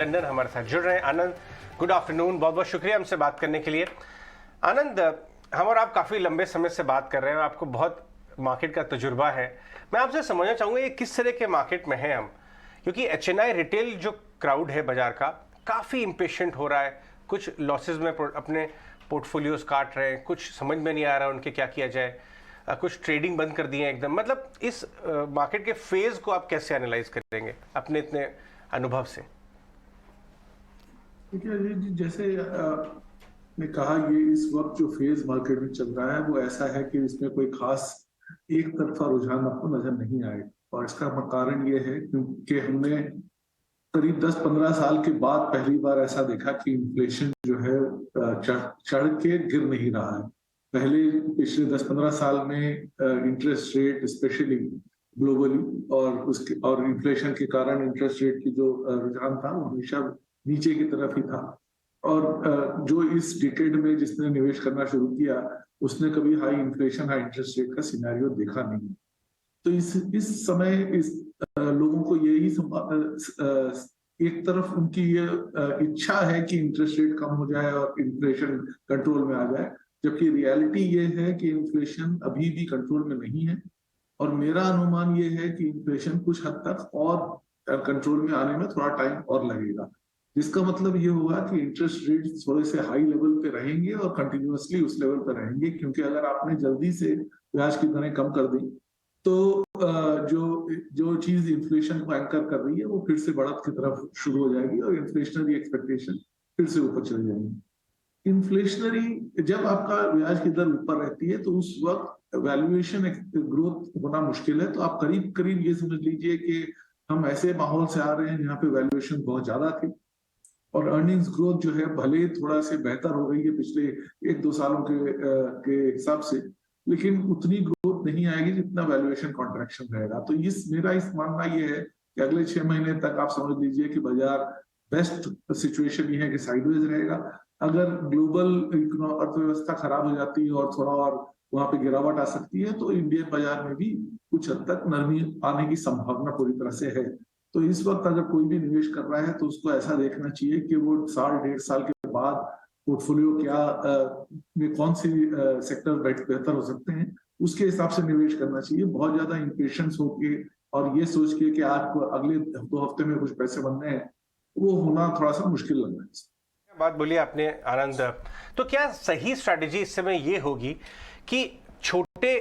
London हमारे साथ जुड़ रहे हैं। आनंद, गुड आफ्टरनून, बहुत बहुत शुक्रिया हमसे बात करने के लिए। आनंद, हम और आप काफ़ी लंबे समय से बात कर रहे हैं, आपको बहुत मार्केट का तजुर्बा है। मैं आपसे समझना चाहूँगा ये किस तरह के मार्केट में हैं हम, क्योंकि HNI रिटेल जो क्राउड है बाजार का काफ़ी इम्पेशेंट हो रहा है। कुछ लॉसेज में अपने पोर्टफोलियोज काट रहे हैं, कुछ समझ में नहीं आ रहा उनके क्या किया जाए, कुछ ट्रेडिंग बंद कर दिए एकदम। मतलब इस मार्केट के फेज को आप कैसे एनालाइज करेंगे अपने इतने अनुभव से? देखिए अजय जी, जैसे ने कहा, ये इस वक्त जो फेज मार्केट में चल रहा है वो ऐसा है कि इसमें कोई खास एक तरफा रुझान आपको नजर नहीं आए। और इसका कारण ये है क्योंकि हमने करीब 10-15 साल के बाद पहली बार ऐसा देखा कि इन्फ्लेशन जो है चढ़ के गिर नहीं रहा है। पहले पिछले 10-15 साल में इंटरेस्ट रेट स्पेशली ग्लोबली और इन्फ्लेशन के कारण इंटरेस्ट रेट की जो रुझान था वो हमेशा नीचे की तरफ ही था। और जो इस डिकेड में जिसने निवेश करना शुरू किया उसने कभी high inflation high interest rate का सिनेरियो देखा नहीं। तो इस समय लोगों को यही एक तरफ उनकी ये इच्छा है कि इंटरेस्ट रेट कम हो जाए और इन्फ्लेशन कंट्रोल में आ जाए, जबकि रियलिटी ये है कि इन्फ्लेशन अभी भी कंट्रोल में नहीं है। और मेरा अनुमान ये है कि इन्फ्लेशन कुछ हद तक और कंट्रोल में आने में थोड़ा टाइम और लगेगा, जिसका मतलब ये हुआ कि इंटरेस्ट रेट थोड़े से हाई लेवल पे रहेंगे और कंटिन्यूअसली उस लेवल पे रहेंगे, क्योंकि अगर आपने जल्दी से ब्याज की दरें कम कर दी तो जो जो चीज इन्फ्लेशन को एंकर कर रही है वो फिर से बढ़त की तरफ शुरू हो जाएगी और इन्फ्लेशनरी एक्सपेक्टेशन फिर से ऊपर चली जाएंगी। इन्फ्लेशनरी जब आपका ब्याज की दर ऊपर रहती है तो उस वक्त वैल्यूएशन ग्रोथ होना मुश्किल है। तो आप करीब करीब ये समझ लीजिए कि हम ऐसे माहौल से आ रहे हैं जहाँ पे वैल्यूएशन बहुत ज्यादा थी और अर्निंग्स ग्रोथ जो है भले थोड़ा से बेहतर हो गई है पिछले 1-2 सालों के हिसाब से, लेकिन उतनी ग्रोथ नहीं आएगी जितना वैल्यूएशन कॉन्ट्रैक्शन रहेगा। तो मेरा मानना ये है कि अगले 6 महीने तक आप समझ लीजिए कि बाजार बेस्ट सिचुएशन ये है कि साइडवेज रहेगा। अगर ग्लोबल अर्थव्यवस्था खराब हो जाती है और थोड़ा और वहां पे गिरावट आ सकती है तो इंडियन बाजार में भी कुछ हद तक नरमी आने की संभावना पूरी तरह से है। तो इस वक्त अगर कोई भी निवेश कर रहा है तो उसको ऐसा देखना चाहिए कि वो 1.5 साल के बाद पोर्टफोलियो में कौन सी सेक्टर बेहतर हो सकते हैं उसके हिसाब से निवेश करना चाहिए। बहुत ज्यादा इम्पेशंस होके और ये सोच के कि आपको अगले 2 हफ्ते में कुछ पैसे बनने हैं, वो होना थोड़ा सा मुश्किल लग रहा है। बात बोली आपने आनंद। तो क्या सही स्ट्रैटेजी इस समय ये होगी कि छोटे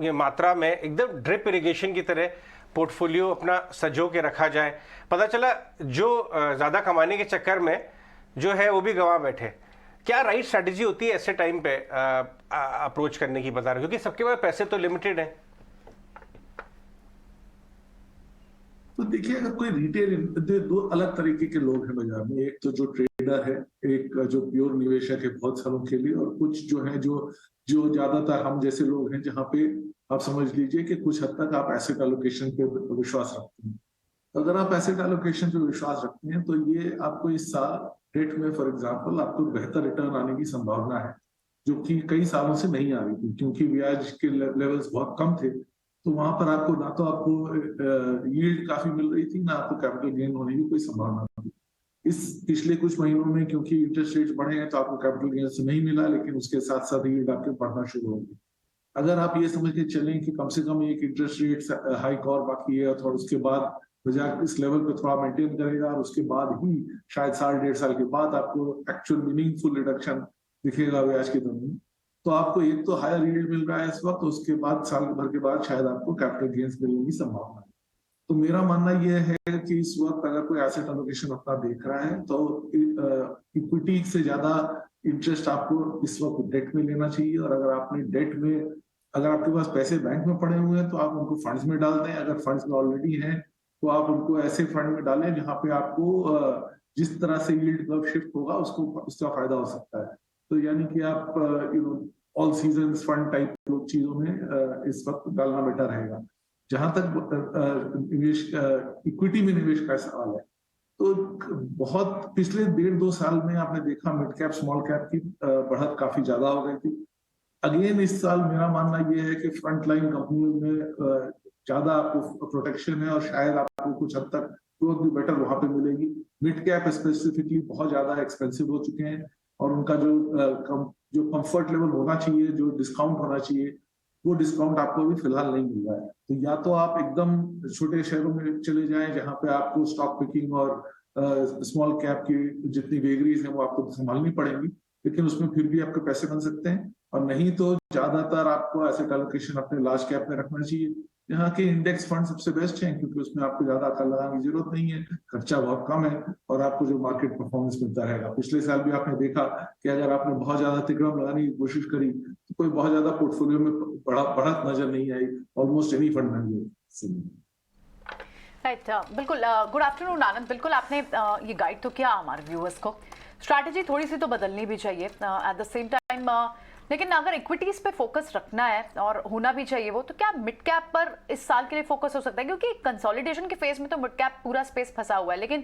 ये मात्रा में एकदम ड्रिप इरिगेशन की तरह पोर्टफोलियो अपना सजो के रखा जाए? पता चला जो ज्यादा कमाने के चक्कर में जो है वो भी गंवा बैठे। क्या राइट स्ट्रैटेजी होती है ऐसे टाइम पे अप्रोच करने की बता रहे, क्योंकि सबके पास पैसे तो लिमिटेड हैं। तो देखिए, अगर कोई रिटेल, दो अलग तरीके के लोग हैं बाजार में। एक तो जो ट्रेडर है, एक जो प्योर निवेशक है बहुत सालों के लिए, और कुछ जो है जो जो ज्यादातर हम जैसे लोग हैं, जहाँ पे आप समझ लीजिए कि कुछ हद तक आप एसेट एलोकेशन पे विश्वास रखते हैं। अगर आप एसेट एलोकेशन पे विश्वास रखते हैं तो ये आपको इस साल डेट में फॉर एग्जांपल आपको बेहतर रिटर्न आने की संभावना है, जो कि कई सालों से नहीं आ रही थी क्योंकि ब्याज के लेवल्स बहुत कम थे। तो वहां पर आपको ना तो आपको यील्ड काफी मिल रही थी, ना आपको कैपिटल गेन होने की कोई संभावना थी। इस पिछले कुछ महीनों में क्योंकि इंटरेस्ट रेट बढ़े हैं तो आपको कैपिटल गेन से नहीं मिला, लेकिन उसके साथ साथ यील्ड आपके बढ़ना शुरू होगी। अगर आप ये समझ के चलें कि कम से कम एक इंटरेस्ट रेट हाइक और बाकी है और उसके बाद बाजार इस लेवल पे थोड़ा मेंटेन करेगा और उसके बाद ही शायद 1.5 साल के बाद आपको एक्चुअल मीनिंगफुल रिडक्शन दिखेगा ब्याज की दर में, तो आपको एक तो हायर यील्ड मिल रहा है इस वक्त, उसके बाद साल भर के बाद शायद आपको कैपिटल गेन्स मिलने की संभावना है। तो मेरा मानना यह है कि इस वक्त अगर कोई एसेट एलोकेशन अपना देख रहा है तो इक्विटी से ज्यादा इंटरेस्ट आपको इस वक्त डेट में लेना चाहिए। और अगर आपने डेट में, अगर आपके पास पैसे बैंक में पड़े हुए हैं तो आप उनको फंड्स में डाल दें। अगर फंड्स में ऑलरेडी हैं तो आप उनको ऐसे फंड में डालें जहां पे आपको जिस तरह से यील्ड कर्व शिफ्ट होगा उसको उसका फायदा हो सकता है। तो यानी कि आप ऑल सीजन फंड टाइप चीजों में इस वक्त डालना बेटर रहेगा। जहां तक निवेश इक्विटी में निवेश का सवाल है, तो बहुत पिछले 1.5-2 साल में आपने देखा मिड कैप स्मॉल कैप की बढ़त काफी ज्यादा हो गई थी। अगेन इस साल मेरा मानना यह है कि फ्रंट लाइन कंपनियों में ज्यादा आपको प्रोटेक्शन है और शायद आपको कुछ हद तक ग्रोथ भी बेटर वहां पे मिलेगी। मिड कैप स्पेसिफिकली बहुत ज्यादा एक्सपेंसिव हो चुके हैं, और उनका जो कंफर्ट लेवल होना चाहिए, जो डिस्काउंट होना चाहिए, वो डिस्काउंट आपको अभी फिलहाल नहीं मिल रहा है। तो या तो आप एकदम छोटे शहरों में चले जाएं जहां पे आपको स्टॉक पिकिंग और स्मॉल कैप की जितनी वेगरीज है वो आपको संभालनी पड़ेंगी, लेकिन उसमें फिर भी आपके पैसे बन सकते हैं। और नहीं तो ज्यादातर आपको एसेट एलोकेशन अपने लार्ज कैप में रखना चाहिए। यहाँ के इंडेक्स फंड सबसे बेस्ट हैं, क्योंकि उसमें आपको ज्यादा अकल लगाने की जरूरत नहीं है, खर्चा बहुत कम है, और आपको जो मार्केट परफॉर्मेंस मिलता रहेगा। पिछले साल भी आपने देखा कि अगर आपने बहुत ज्यादा तिकड़म लगाने की कोशिश करी तो कोई बहुत ज्यादा पोर्टफोलियो में बढ़त नजर नहीं आई, ऑलमोस्ट एनी फंड में। राइट, बिल्कुल। गुड आफ्टरनून आनंद। बिल्कुल आपने ये गाइड तो किया हमारे व्यूअर्स को, स्ट्रैटेजी थोड़ी सी तो बदलनी भी चाहिए एट द सेम टाइम, लेकिन अगर इक्विटीज पे फोकस रखना है और होना भी चाहिए वो, तो क्या मिड कैप पर इस साल के लिए फोकस हो सकता है? क्योंकि कंसोलिडेशन के फेज में तो मिड कैप पूरा स्पेस फंसा हुआ है, लेकिन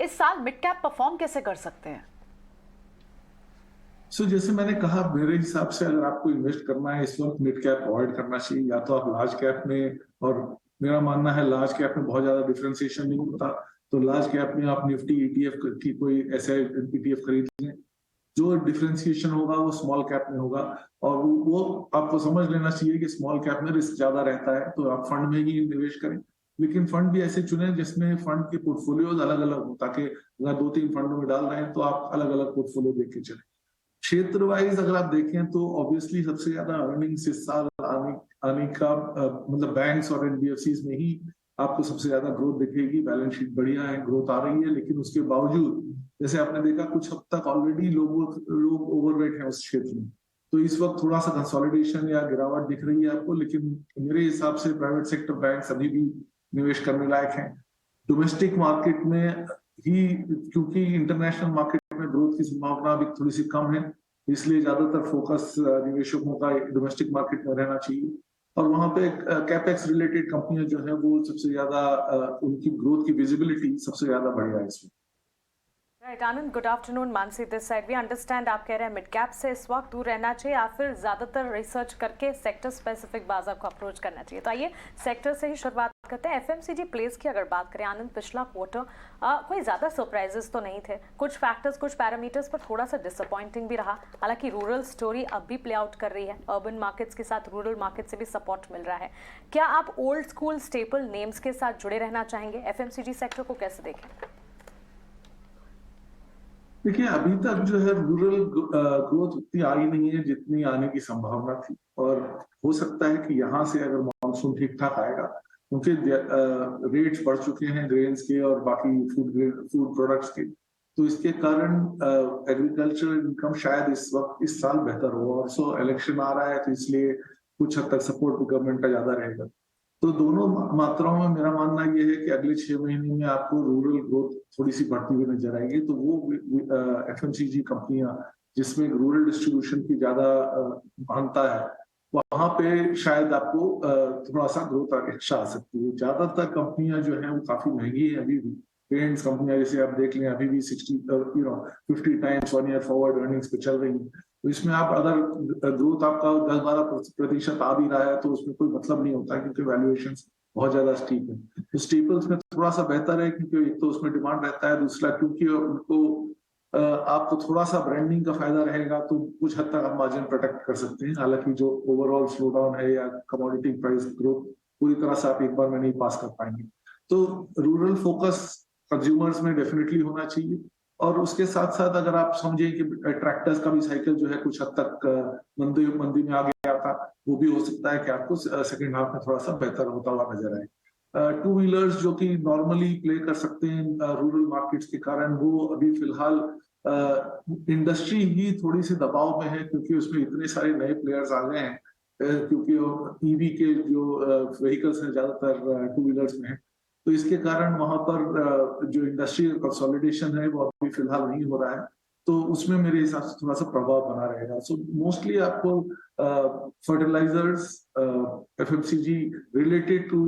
इस साल मिड कैप परफॉर्म कैसे कर सकते हैं? जैसे मैंने कहा, मेरे हिसाब से अगर आपको इन्वेस्ट करना है इस वक्त, मिड कैप अवॉइड करना चाहिए। या तो आप लार्ज कैप में, और मेरा मानना है लार्ज कैप में बहुत ज्यादा डिफरेंशिएशन नहीं होता, तो लार्ज कैप में आप निफ्टी ईटीएफ की कोई ऐसे ईटीएफ खरीद लें। जो डिफरेंशिएशन होगा वो स्मॉल कैप में होगा, और वो आपको समझ लेना चाहिए कि स्मॉल कैप में रिस्क ज्यादा रहता है, तो आप फंड में ही निवेश करें। लेकिन फंड भी ऐसे चुने जिसमें फंड के पोर्टफोलियोज अलग अलग हो, ताकि अगर 2-3 फंडों में डाल रहे हैं तो आप अलग अलग पोर्टफोलियो देख के चलें। क्षेत्र वाइज अगर आप देखें तो ऑब्वियसली सबसे ज्यादा अर्निंग्स इस साल आने का मतलब बैंक्स और एनबीएफसीज में ही आपको सबसे ज्यादा ग्रोथ दिखेगी। बैलेंस शीट बढ़िया है, ग्रोथ आ रही है, लेकिन उसके बावजूद जैसे आपने देखा कुछ हद तक ऑलरेडी लोग ओवरवेट हैं उस क्षेत्र में, तो इस वक्त थोड़ा सा कंसोलिडेशन या गिरावट दिख रही है आपको। लेकिन मेरे हिसाब से प्राइवेट सेक्टर बैंक अभी भी निवेश करने लायक हैं। डोमेस्टिक मार्केट में ही, क्योंकि इंटरनेशनल मार्केट में ग्रोथ की संभावना अभी थोड़ी सी कम है, इसलिए ज्यादातर फोकस निवेशकों का डोमेस्टिक मार्केट में रहना चाहिए। और वहां पे कैपेक्स रिलेटेड कंपनियां जो है वो सबसे ज्यादा उनकी ग्रोथ की विजिबिलिटी सबसे ज्यादा बढ़िया है इसमें। Right Anand, good afternoon. Mansi this side. We understand आप कह रहे हैं मिड कैप से इस वक्त दूर रहना चाहिए, या फिर ज्यादातर रिसर्च करके सेक्टर स्पेसिफिक बाजार को अप्रोच करना चाहिए। तो आइए सेक्टर से ही शुरुआत करते हैं। एफएमसीजी प्लेस की अगर बात करें आनंद, पिछला क्वार्टर कोई ज्यादा सरप्राइजेस तो नहीं थे। कुछ फैक्टर्स, कुछ पैरामीटर्स पर थोड़ा सा डिसअपॉइंटिंग भी रहा। हालांकि रूरल स्टोरी अब भी प्ले आउट कर रही है, अर्बन मार्केट्स के साथ रूरल मार्केट से भी सपोर्ट मिल रहा है। क्या आप ओल्ड स्कूल स्टेपल नेम्स के साथ जुड़े रहना चाहेंगे? एफएमसीजी सेक्टर को कैसे देखें? देखिए, अभी तक जो है रूरल ग्रोथ उतनी आई नहीं है जितनी आने की संभावना थी, और हो सकता है कि यहाँ से अगर मानसून ठीक ठाक आएगा, क्योंकि रेट्स बढ़ चुके हैं ग्रेन्स के और बाकी फूड प्रोडक्ट्स के, तो इसके कारण एग्रीकल्चर इनकम शायद इस साल बेहतर हो। और सो इलेक्शन आ रहा है, तो इसलिए कुछ हद तक सपोर्ट गवर्नमेंट का ज्यादा रहेगा। तो दोनों मात्राओं में मेरा मानना यह है कि अगले 6 महीने में आपको रूरल ग्रोथ थोड़ी सी बढ़ती हुई नजर आएगी। तो वो एफएमसीजी कंपनियां जिसमें रूरल डिस्ट्रीब्यूशन की ज्यादा मानता है, वहां पे शायद आपको थोड़ा सा ग्रोथ अच्छा आ सकती है। ज्यादातर कंपनियां जो है वो काफी महंगी है अभी भी। पेरेंट्स कंपनियां जैसे आप देख लें, अभी भी 50 टाइम्स 1 ईयर फॉरवर्ड अर्निंग्स पे चल रही है। तो इसमें आप अगर ग्रोथ आपका 10-12% आ भी रहा है तो उसमें कोई मतलब नहीं होता, क्योंकि वैल्यूएशन बहुत ज्यादा स्टीप है। तो स्टेपल्स में थोड़ा सा बेहतर है, क्योंकि एक तो उसमें डिमांड रहता है, दूसरा क्योंकि उनको आपको थोड़ा सा ब्रांडिंग का फायदा रहेगा, तो कुछ हद तक आप मार्जिन प्रोटेक्ट कर सकते हैं। हालांकि जो ओवरऑल स्लो डाउन है या कमोडिटी प्राइस ग्रोथ पूरी तरह से आप एक बार में नहीं पास कर पाएंगे। तो रूरल फोकस कंज्यूमर्स में डेफिनेटली होना चाहिए। और उसके साथ साथ अगर आप समझें कि ट्रैक्टर्स का भी साइकिल जो है कुछ हद तक मंदी में आ गया था, वो भी हो सकता है कि आपको सेकेंड हाफ में थोड़ा सा बेहतर होता हुआ नजर आए। 2 व्हीलर्स जो कि नॉर्मली प्ले कर सकते हैं रूरल मार्केट्स के कारण, वो अभी फिलहाल इंडस्ट्री ही थोड़ी सी दबाव में है, क्योंकि उसमें इतने सारे नए प्लेयर्स आ गए हैं। क्योंकि ईवी के जो व्हीकल्स हैं ज्यादातर 2 व्हीलर्स में है, तो इसके कारण वहां पर जो इंडस्ट्रियल कंसोलिडेशन है वो अभी फिलहाल नहीं हो रहा है। तो उसमें मेरे हिसाब से थोड़ा सा प्रभाव बना रहेगा। सो मोस्टली आपको fertilisers, FMCG related to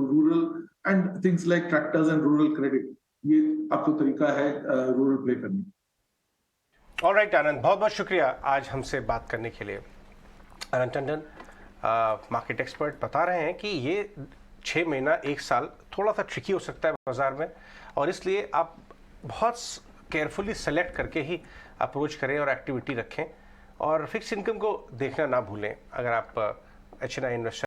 rural and things like tractors and rural credit, ये आपको तरीका है रूरल प्ले करने। ऑलराइट आनंद, बहुत बहुत शुक्रिया आज हमसे बात करने के लिए। आनंद टंडन, मार्केट एक्सपर्ट, बता रहे हैं कि ये 6 महीना 1 साल थोड़ा सा ट्रिकी हो सकता है बाजार में, और इसलिए आप बहुत केयरफुली सेलेक्ट करके ही अप्रोच करें और एक्टिविटी रखें, और फिक्स इनकम को देखना ना भूलें अगर आप HNI इन्वेस्टर